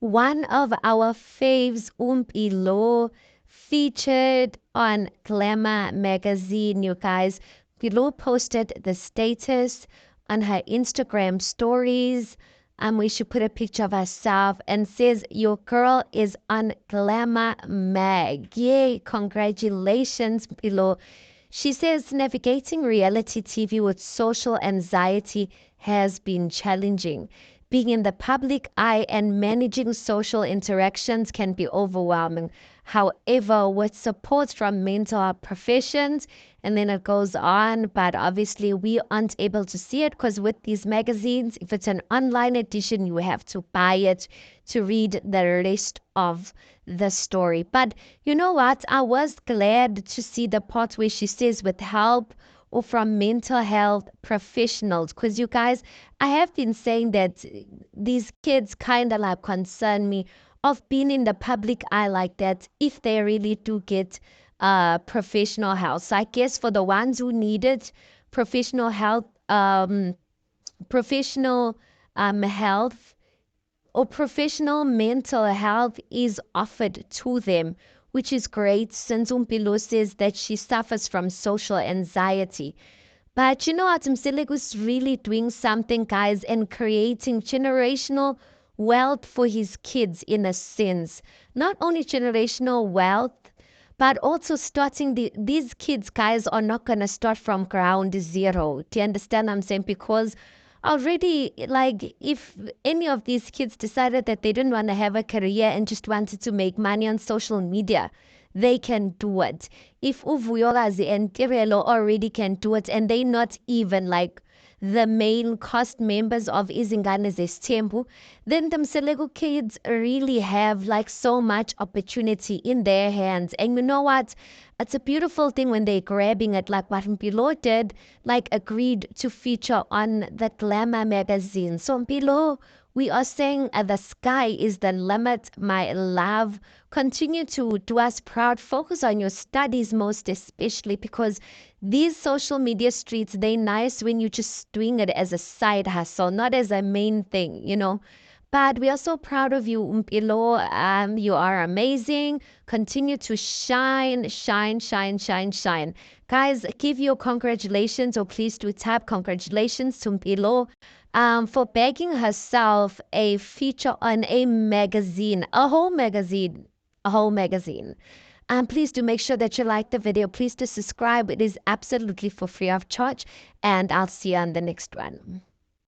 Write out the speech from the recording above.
One of our faves, Mpilo, featured on Glamour magazine, you guys. Mpilo posted the status on her Instagram stories. We should put a picture of herself and says, "Your girl is on Glamour Mag." Yay, congratulations, Mpilo. She says navigating reality TV with social anxiety has been challenging. Being in the public eye and managing social interactions can be overwhelming. However, with support from mental health professions, and then it goes on, but obviously we aren't able to see it because with these magazines, if it's an online edition, you have to buy it to read the rest of the story. But you know what? I was glad to see the part where she says with help or from mental health professionals. Because you guys, I have been saying that these kids kind of like concern me of being in the public eye like that if they really do get professional help. So I guess for the ones who needed professional help, professional health or professional mental health is offered to them, which is great since Mpilo says that she suffers from social anxiety. But you know what? Mseleku is really doing something, guys, and creating generational wealth for his kids in a sense. Not only generational wealth, but also starting these kids, guys, are not going to start from ground zero. Do you understand what I'm saying? Because already, like, if any of these kids decided that they didn't want to have a career and just wanted to make money on social media, they can do it. If Uvuyokazi and Tirelo already can do it, and they not even like the main cast members of Izingane Zesthembu, then the Mseleku kids really have like so much opportunity in their hands. And you know what? It's a beautiful thing when they're grabbing it, like what Mpilo did, like agreed to feature on the Glamour magazine. So Mpilo, we are saying the sky is the limit, my love. Continue to do us proud. Focus on your studies most especially because these social media streets, they nice when you're just doing it as a side hustle, not as a main thing, you know. But we are so proud of you, Mpilo. You are amazing. Continue to shine, shine, shine, shine, shine. Guys, give your congratulations, or please do tap congratulations to Mpilo for bagging herself a feature on a magazine, a whole magazine, a whole magazine. Please do make sure that you like the video. Please do subscribe. It is absolutely for free of charge. And I'll see you on the next one.